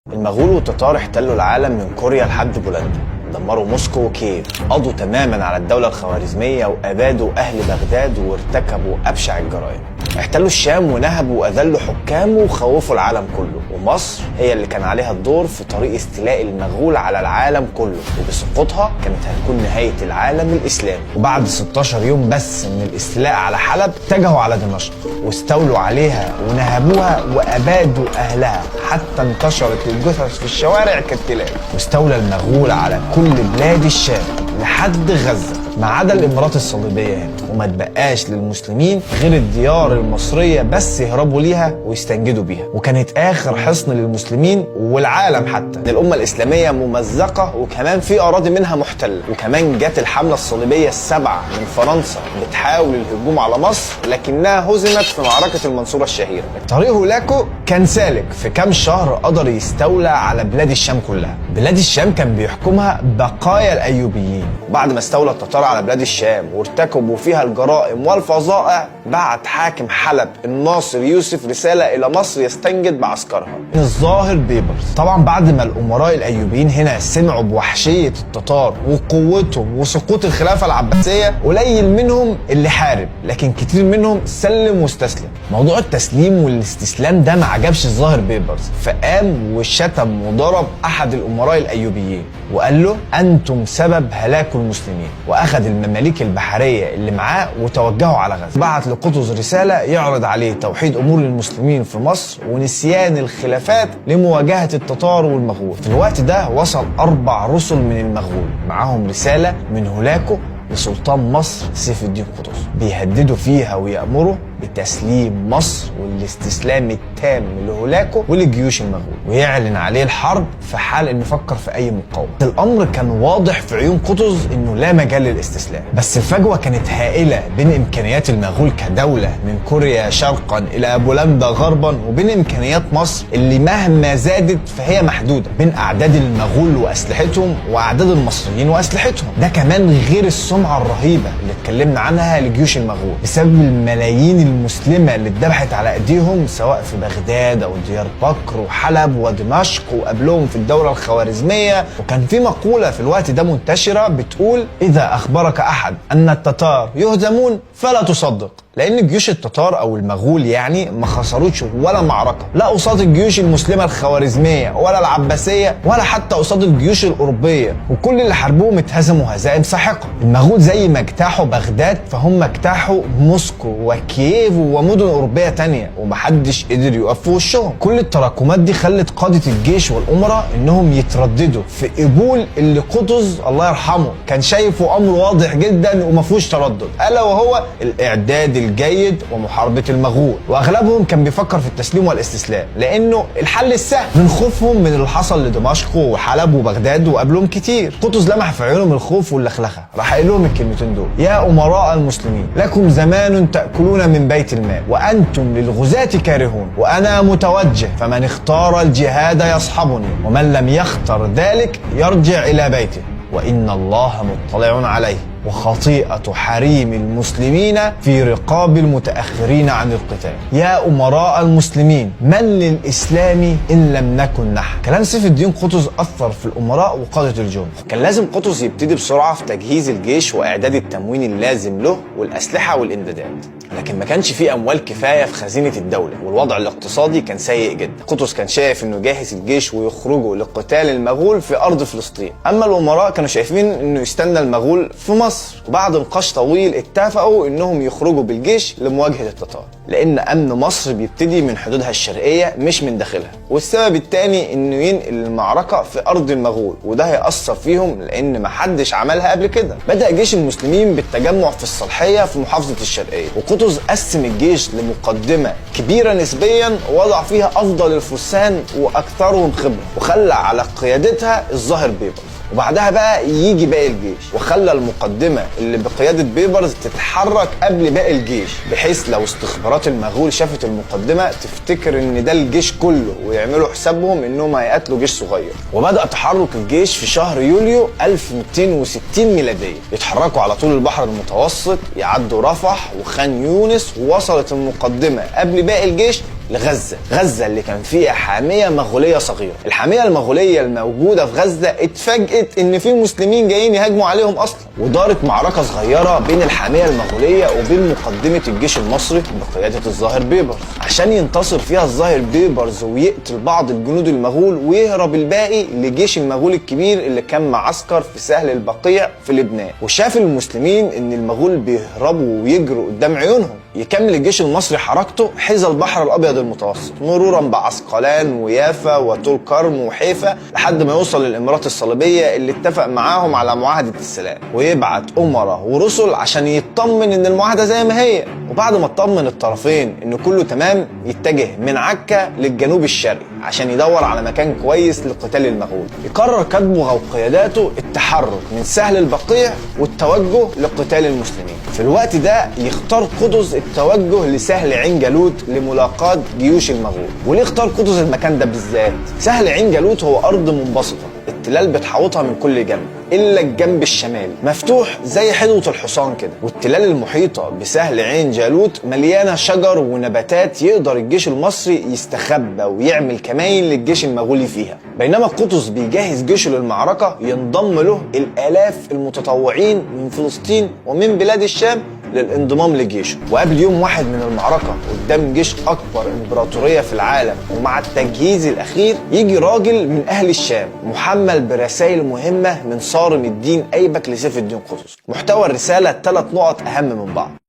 المغول والتتار احتلوا العالم من كوريا لحد بولندا، دمروا موسكو وكييف، قضوا تماما على الدولة الخوارزمية وأبادوا أهل بغداد وارتكبوا أبشع الجرائم. احتلوا الشام ونهبوا وأذلوا حكامه وخوفوا العالم كله، ومصر هي اللي كان عليها الدور في طريق استيلاء المغول على العالم كله، وبسقوطها كانت هتكون نهاية العالم الإسلامي. وبعد 16 يوم بس من الاستيلاء على حلب اتجهوا على دمشق واستولوا عليها ونهبوها وأبادوا أهلها حتى انتشرت الجثث في الشوارع كالكلاب. واستولى المغول على كل بلاد الشام لحد غزة ما عدا الإمارات الصليبية هنا، وما تبقاش للمسلمين غير الديار المصرية بس يهربوا ليها ويستنجدوا بيها، وكانت آخر حصن للمسلمين والعالم حتى. الأمة الإسلامية ممزقة وكمان في أراضي منها محتلة، وكمان جت الحملة الصليبية السبعة من فرنسا بتحاول الهجوم على مصر لكنها هزمت في معركة المنصورة الشهيرة. طريق هولاكو كان سالك، في كام شهر قدر يستولى على بلاد الشام كلها. بلاد الشام كان بيحكمها بقايا الأيوبيين، وبعد ما استولى التتار على بلاد الشام وارتكبوا فيها الجرائم والفظائع بعت حاكم حلب الناصر يوسف رسالة إلى مصر يستنجد بعسكرها الظاهر بيبرس. طبعا بعد ما الأمراء الأيوبيين هنا سمعوا بوحشية التتار وقوتهم وسقوط الخلافة العباسية، قليل منهم اللي حارب لكن كتير منهم سلم واستسلم. موضوع التسليم والاستسلام ده ما عجبش الظاهر بيبرس، فقام وشتم وضرب أحد الأمراء الأيوبيين وقال له أنتم سبب هلاك المسلمين، وأخذ المماليك البحرية اللي معاه وتوجهوا على غزة. بعت لقطز رسالة يعرض عليه توحيد أمور المسلمين في مصر ونسيان الخلافات لمواجهة التتار والمغول. في الوقت ده وصل 4 رسل من المغول معاهم رسالة من هولاكو لسلطان مصر سيف الدين قطز، بيهددوا فيها ويأمروا بتسليم مصر والاستسلام التام لهولاكو ولجيوش المغول، ويعلن عليه الحرب في حال انه فكر في اي مقاومه. الامر كان واضح في عيون قطز انه لا مجال للاستسلام، بس الفجوه كانت هائله بين امكانيات المغول كدوله من كوريا شرقا الى بولندا غربا وبين امكانيات مصر اللي مهما زادت فهي محدوده، بين اعداد المغول واسلحتهم واعداد المصريين واسلحتهم. ده كمان غير السمعه الرهيبه اللي اتكلمنا عنها لجيوش المغول بسبب الملايين المسلمة اللي اتذبحت على ايديهم سواء في بغداد او ديار بكر وحلب ودمشق وقبلهم في الدولة الخوارزمية. وكان في مقولة في الوقت ده منتشرة بتقول اذا اخبرك احد ان التتار يهزمون فلا تصدق، لان جيوش التتار او المغول يعني ما خسروش ولا معركة، لا قصاد الجيوش المسلمة الخوارزمية ولا العباسية ولا حتى قصاد الجيوش الاوروبية، وكل اللي حاربوهم اتهزموا هزائم ساحقة. المغول زي ما اجتاحوا بغداد فهم اجتاحوا موسكو وكييف ومدن اوروبيه تانية ومحدش قدر يقف في وشهم. كل التراكمات دي خلت قاده الجيش والامراء انهم يترددوا في قبول اللي قطز الله يرحمه كان شايفه امر واضح جدا وما فيهوش تردد، الا وهو الاعداد الجيد ومحاربه المغول. واغلبهم كان بيفكر في التسليم والاستسلام لانه الحل السهل من خوفهم من اللي حصل لدمشق وحلب وبغداد وقبلهم كتير. قطز لمح في عيونهم الخوف واللخلخه، راح قال لهم الكلمتين دول: يا امراء المسلمين لكم زمان تاكلون من بيت المال وأنتم للغزاة كارهون، وأنا متوجه، فمن اختار الجهاد يصحبني ومن لم يختر ذلك يرجع إلى بيته، وإن الله مطلع عليه، وخطيئة حريم المسلمين في رقاب المتأخرين عن القتال. يا أمراء المسلمين من للإسلام إن لم نكن نحن. كلام سيف الدين قطز أثر في الأمراء وقادة الجند. كان لازم قطز يبتدي بسرعة في تجهيز الجيش وإعداد التموين اللازم له والأسلحة والإمدادات، لكن ما كانش فيه أموال كفاية في خزينة الدولة، والوضع الاقتصادي كان سيء جدا. قطز كان شايف إنه يجهز الجيش ويخرجوا لقتال المغول في أرض فلسطين، أما الأمراء كانوا شايفين إنه يستنى المغول في مصر. وبعد نقاش طويل اتفقوا انهم يخرجوا بالجيش لمواجهة التتار، لان امن مصر بيبتدي من حدودها الشرقية مش من داخلها، والسبب الثاني انه ينقل المعركة في ارض المغول، وده هيأثر فيهم لان محدش عملها قبل كده. بدأ جيش المسلمين بالتجمع في الصالحية في محافظة الشرقية، وقطز قسم الجيش لمقدمة كبيرة نسبيا ووضع فيها افضل الفرسان واكثرهم خبرة، وخلى على قيادتها الظاهر بيبرس. وبعدها بقى يجي باقي الجيش، وخلى المقدمة اللي بقيادة بيبرس تتحرك قبل باقي الجيش، بحيث لو استخبارات المغول شافت المقدمة تفتكر ان ده الجيش كله ويعملوا حسابهم انهم هيقتلوا جيش صغير. وبدأ تحرك الجيش في شهر يوليو 1260 ميلادية، يتحركوا على طول البحر المتوسط، يعدوا رفح وخان يونس، ووصلت المقدمة قبل باقي الجيش لغزة. غزة اللي كان فيها حامية مغولية صغيرة. الحامية المغولية الموجودة في غزة اتفاجئت ان في مسلمين جايين يهاجموا عليهم اصلا، ودارت معركة صغيرة بين الحامية المغولية وبين مقدمة الجيش المصري بقيادة الظاهر بيبرس، عشان ينتصر فيها الظاهر بيبرس ويقتل بعض الجنود المغول ويهرب الباقي لجيش المغول الكبير اللي كان معسكر في سهل البقيع في لبنان. وشاف المسلمين ان المغول بيهربوا ويجروا قدام عيونهم، يكمل الجيش المصري حركته حذا البحر الابيض المتوسط مرورا بعسقلان ويافا وطول كرم وحيفا لحد ما يوصل للامارات الصليبيه اللي اتفق معاهم على معاهده السلام، ويبعت امراء ورسل عشان يطمن ان المعاهده زي ما هي. وبعد ما اطمن الطرفين ان كله تمام يتجه من عكا للجنوب الشرقي عشان يدور على مكان كويس لقتال المغول. يقرر كاتبه وقياداته التحرك من سهل البقيع والتوجه لقتال المسلمين. في الوقت ده يختار قطز التوجه لسهل عين جالوت لملاقاة جيوش المغول. وليه اختار قطز المكان ده بالذات؟ سهل عين جالوت هو ارض منبسطة، التلال بتحوطها من كل جنب الا الجنب الشمالي مفتوح زي حدوة الحصان كده، والتلال المحيطة بسهل عين جالوت مليانة شجر ونباتات يقدر الجيش المصري يستخبى ويعمل كمائن للجيش المغولي فيها. بينما قطز بيجهز جيشه للمعركة ينضم له الالاف المتطوعين من فلسطين ومن بلاد الشام للانضمام لجيشه. وقبل يوم واحد من المعركة قدام جيش اكبر امبراطورية في العالم ومع التجهيز الاخير يجي راجل من اهل الشام محمل برسائل مهمة من صارم الدين ايبك لسيف الدين قطز. محتوى الرسالة 3 نقط اهم من بعض.